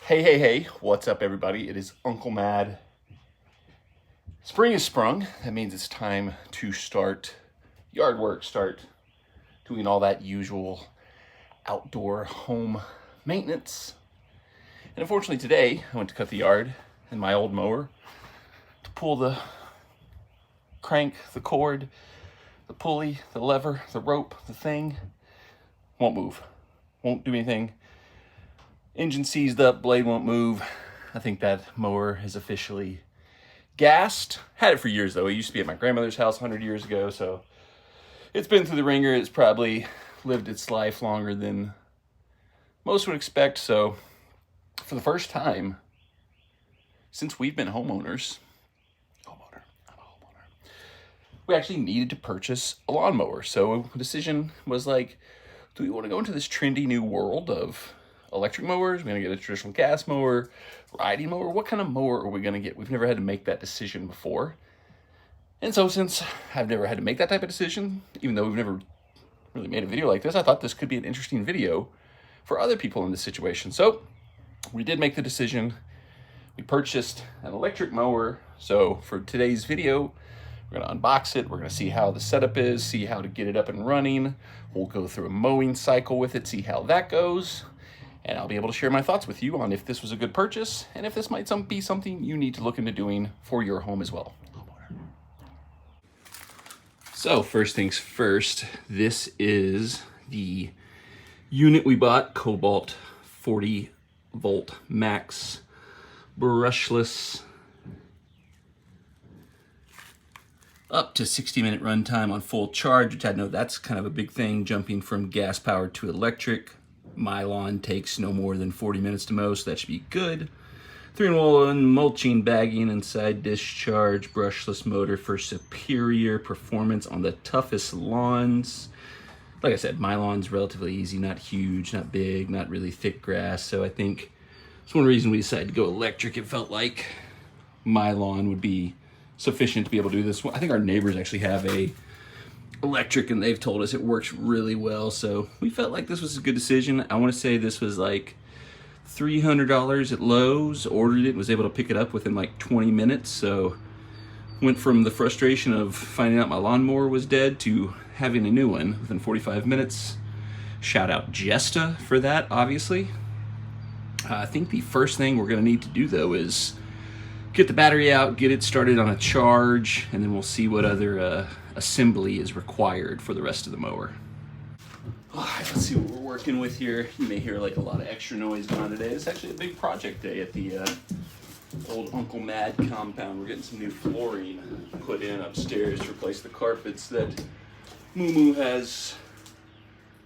Hey, what's up everybody? It is Uncle Mad. Spring is sprung. That means it's time to start yard work, start doing all that usual outdoor home maintenance. And unfortunately today, I went to cut the yard in my old mower to pull the crank, the cord, the pulley, the lever, the rope, the thing. Won't move, won't do anything. Engine seized up, blade won't move. I think that mower is officially gassed. Had it for years though. It used to be at my grandmother's house 100 years ago, so it's been through the ringer. It's probably lived its life longer than most would expect. So for the first time since we've been homeowners, we actually needed to purchase a lawnmower. So the decision was like, do we want to go into this trendy new world of electric mowers? We're gonna get a traditional gas mower, riding mower. What kind of mower are we gonna get? We've never had to make that decision before. And so since I've never had to make that type of decision, even though we've never really made a video like this, I thought this could be an interesting video for other people in this situation. So we did make the decision. We purchased an electric mower. So for today's video, we're gonna unbox it. We're gonna see how the setup is, see how to get it up and running. We'll go through a mowing cycle with it, see how that goes. And I'll be able to share my thoughts with you on if this was a good purchase and if this might be something you need to look into doing for your home as well. So first things first, this is the unit we bought, KOBALT 40 volt max brushless, up to 60-minute runtime on full charge, which I know that's kind of a big thing, jumping from gas powered to electric. My lawn takes no more than 40 minutes to mow, so that should be good. 3-in-1 mulching, bagging, and side discharge brushless motor for superior performance on the toughest lawns. Like I said, my lawn's relatively easy, not huge, not big, not really thick grass, so I think it's one reason we decided to go electric. It felt like my lawn would be sufficient to be able to do this. I think our neighbors actually have a electric and they've told us it works really well, so we felt like this was a good decision. I want to say this was like $300 at Lowe's. Ordered it, was able to pick it up within like 20 minutes, so went from the frustration of finding out my lawnmower was dead to having a new one within 45 minutes. Shout out Jesta for that, obviously. I think the first thing we're going to need to do though is get the battery out, get it started on a charge, and then we'll see what other assembly is required for the rest of the mower. All right, let's see what we're working with here. You may hear like a lot of extra noise going on today. It's actually a big project day at the old Uncle Mad compound. We're getting some new flooring put in upstairs to replace the carpets that Moo has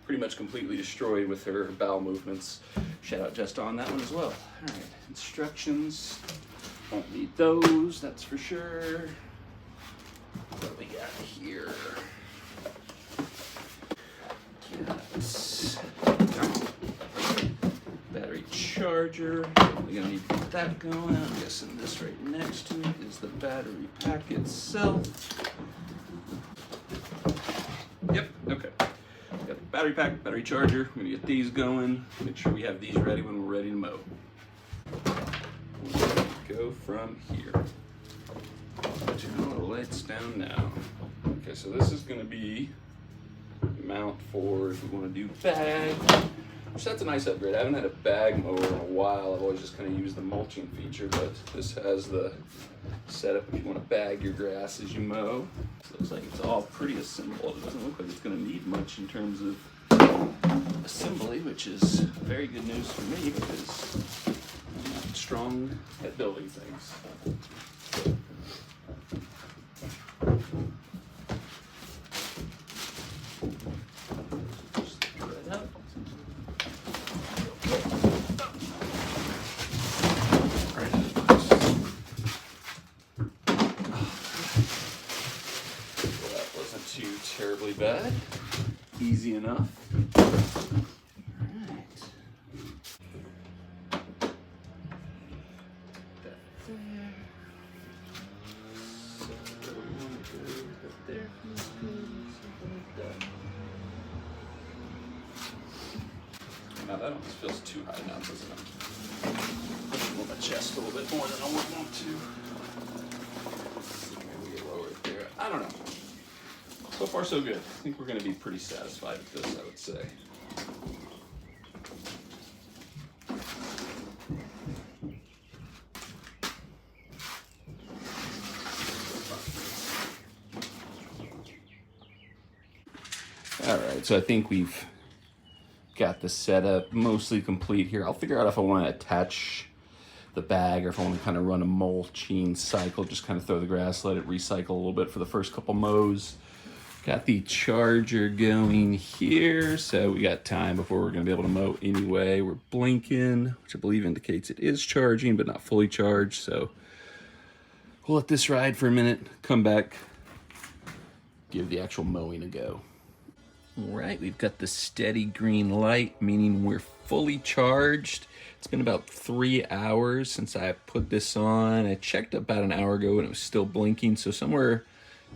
pretty much completely destroyed with her bowel movements. Shout out Jesta on that one as well. All right, instructions. Won't need those, that's for sure. What we got here? Yes. Battery charger. We're gonna need to get that going. I'm guessing this right next to it is the battery pack itself. Yep, okay. Got the battery pack, battery charger. We're gonna get these going. Make sure we have these ready when we're ready to mow. Go from here. Turn all the lights down now. Okay, so this is going to be the mount for if we want to do bag, which that's a nice upgrade. I haven't had a bag mower in a while. I've always just kind of used the mulching feature, but this has the setup if you want to bag your grass as you mow. So it looks like it's all pretty assembled. It doesn't look like it's going to need much in terms of assembly, which is very good news for me because I'm strong at building things. Just right up. Well, that wasn't too terribly bad. Easy enough. Now that almost feels too high now, doesn't it? chest a little bit more than I would want to. Maybe get lower right there. I don't know. So far, so good. I think we're going to be pretty satisfied with this, I would say. All right, so I think we've got the setup mostly complete here. I'll figure out if I want to attach the bag or if I want to kind of run a mulching cycle, just kind of throw the grass, let it recycle a little bit for the first couple mows. Got the charger going here, so we got time before we're going to be able to mow anyway. We're blinking, which I believe indicates it is charging, but not fully charged, so we'll let this ride for a minute, come back, give the actual mowing a go. All right, we've got the steady green light, meaning we're fully charged. It's been about 3 hours since I put this on. I checked about an hour ago and it was still blinking, so somewhere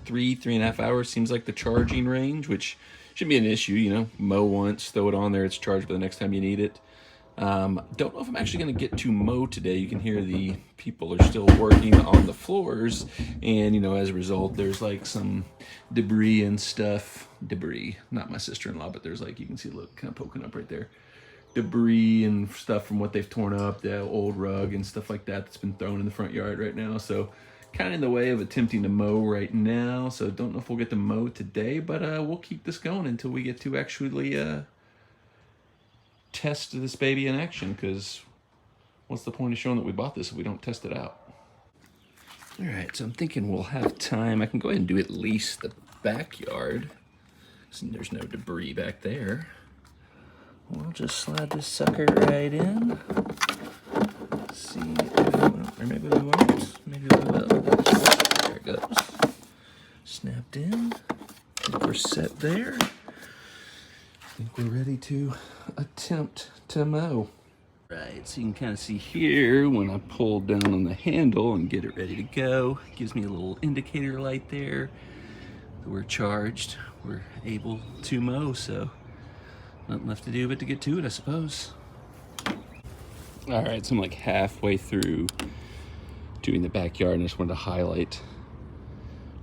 3.5 hours seems like the charging range, which shouldn't be an issue, you know. Mow once, throw it on there, it's charged by the next time you need it. Don't know if I'm actually going to get to mow today. You can hear the people are still working on the floors, and you know, as a result, there's like some debris and stuff. Debris, not my sister-in-law, but there's like, you can see, look, kind of poking up right there. Debris and stuff from what they've torn up, the old rug and stuff like that that's been thrown in the front yard right now. So kind of in the way of attempting to mow right now. So don't know if we'll get to mow today, but we'll keep this going until we get to actually test this baby in action, because what's the point of showing that we bought this if we don't test it out? All right, so I'm thinking we'll have time. I can go ahead and do at least the backyard. So there's no debris back there. We'll just slide this sucker right in. See if, or maybe we won't. Maybe we will. There it goes. Snapped in. I think we're set there. I think we're ready to attempt to mow. Right, so you can kind of see here when I pull down on the handle and get it ready to go. It gives me a little indicator light there. We're charged, we're able to mow, so nothing left to do but to get to it, I suppose. All right, so I'm like halfway through doing the backyard, and I just wanted to highlight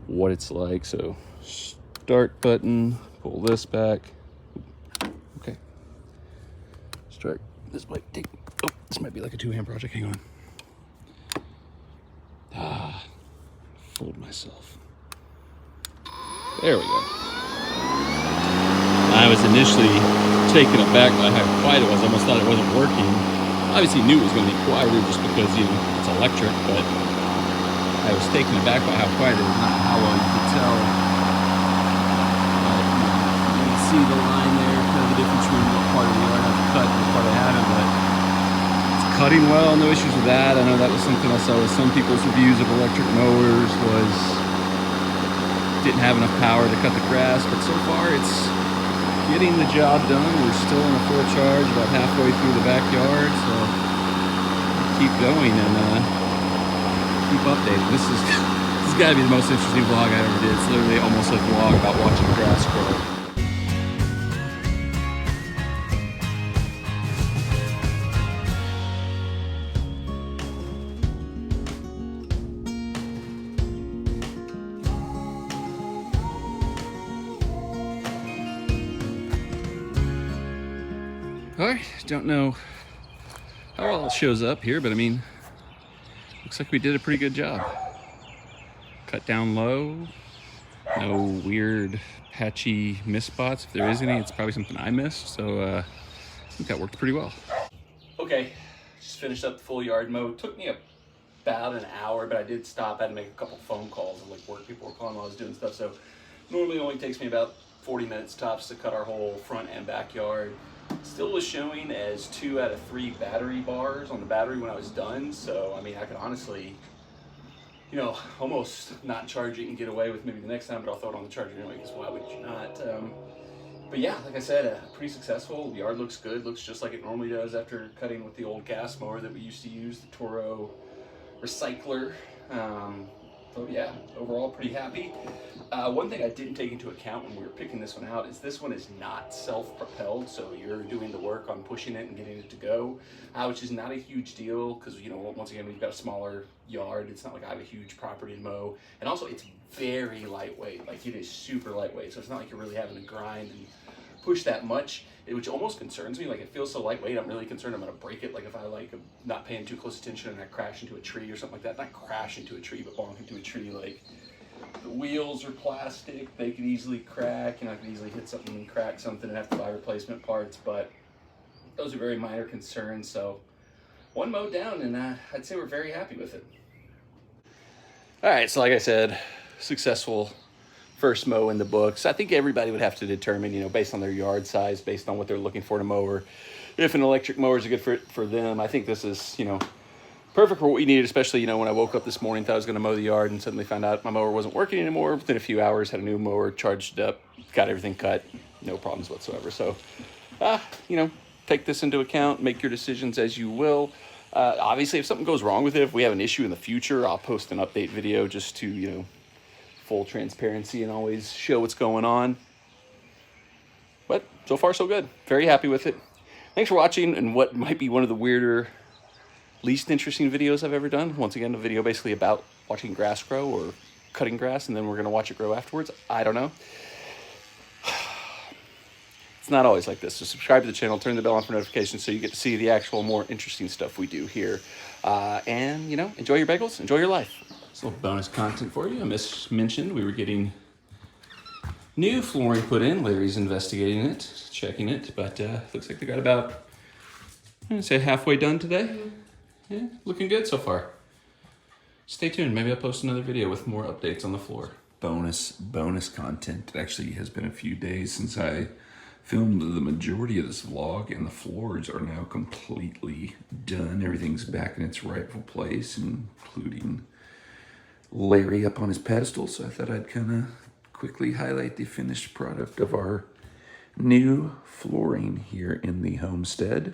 what it's like. So start button, pull this back. Okay. Start. This might take, oh, this might be like a two-hand project. Hang on. Fooled myself. There we go. I was initially taken aback by how quiet it was. I almost thought it wasn't working. Obviously knew it was going to be quieter just because, you know, it's electric, but I was taken aback by how quiet it was, not how well you could tell. You can see the line there, kind of the difference between what part of the yard I've cut and what part I haven't, but it's cutting well, no issues with that. I know that was something I saw with some people's reviews of electric mowers, was didn't have enough power to cut the grass, but so far it's getting the job done. We're still in a full charge, about halfway through the backyard, so keep going and keep updating. This has got to be the most interesting vlog I ever did. It's literally almost a vlog about watching grass grow. Alright, don't know how all it shows up here, but I mean, looks like we did a pretty good job. Cut down low, no weird patchy miss spots. If there is any, it's probably something I missed, so I think that worked pretty well. Okay, just finished up the full yard mow. It took me about an hour, but I did stop. I had to make a couple phone calls and like work people were calling while I was doing stuff, so normally it only takes me about 40 minutes tops to cut our whole front and backyard. Still was showing as 2 out of 3 battery bars on the battery when I was done, so I mean I could honestly, you know, almost not charge it and get away with maybe the next time, but I'll throw it on the charger anyway, because why would you not? But yeah, like I said, pretty successful. The yard looks good, looks just like it normally does after cutting with the old gas mower that we used to use, the Toro recycler. So yeah, overall pretty happy. One thing I didn't take into account when we were picking this one out is this one is not self-propelled, so you're doing the work on pushing it and getting it to go, which is not a huge deal because, you know, once again, we've got a smaller yard. It's not like I have a huge property to mow. And also it's very lightweight, like it is super lightweight. So it's not like you're really having to grind and push that much, which almost concerns me. Like it feels so lightweight, I'm really concerned I'm gonna break it. Like if I like am not paying too close attention and I crash into a tree or something like that. Not crash into a tree, but bonk into a tree. Like the wheels are plastic, they could easily crack. You know, I could easily hit something and crack something and have to buy replacement parts, but those are very minor concerns. So one mow down, and I'd say we're very happy with it. All right, so like I said, successful first mow in the books. I think everybody would have to determine, you know, based on their yard size, based on what they're looking for in a mower, if an electric mower is a good fit for them. I think this is, you know, perfect for what we needed, especially, you know, when I woke up this morning, thought I was going to mow the yard and suddenly found out my mower wasn't working anymore. Within a few hours, had a new mower, charged up, got everything cut, no problems whatsoever. So, you know, take this into account, make your decisions as you will. Obviously, if something goes wrong with it, if we have an issue in the future, I'll post an update video just to, you know, full transparency and always show what's going on. But so far, so good. Very happy with it. Thanks for watching, and what might be one of the weirder, least interesting videos I've ever done. Once again, a video basically about watching grass grow or cutting grass, and then we're going to watch it grow afterwards. I don't know. It's not always like this. So subscribe to the channel, turn the bell on for notifications so you get to see the actual more interesting stuff we do here. And, you know, enjoy your bagels, enjoy your life. So bonus content for you. I mentioned we were getting new flooring put in. Larry's investigating it, checking it, but looks like they got about, I'm gonna say halfway done today. Yeah, looking good so far. Stay tuned. Maybe I'll post another video with more updates on the floor. Bonus content. It actually has been a few days since I filmed the majority of this vlog, and the floors are now completely done. Everything's back in its rightful place, including Larry up on his pedestal. So I thought I'd kind of quickly highlight the finished product of our new flooring here in the homestead.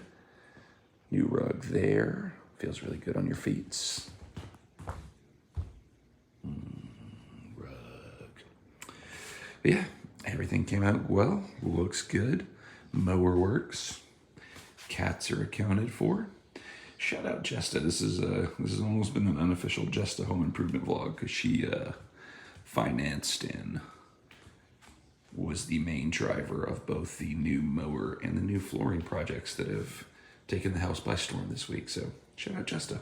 New rug there. Feels really good on your feet. Rug. But yeah, everything came out well. Looks good. Mower works. Cats are accounted for. Shout out Jesta. This has almost been an unofficial Jesta home improvement vlog because she financed and was the main driver of both the new mower and the new flooring projects that have taken the house by storm this week. So shout out Jesta.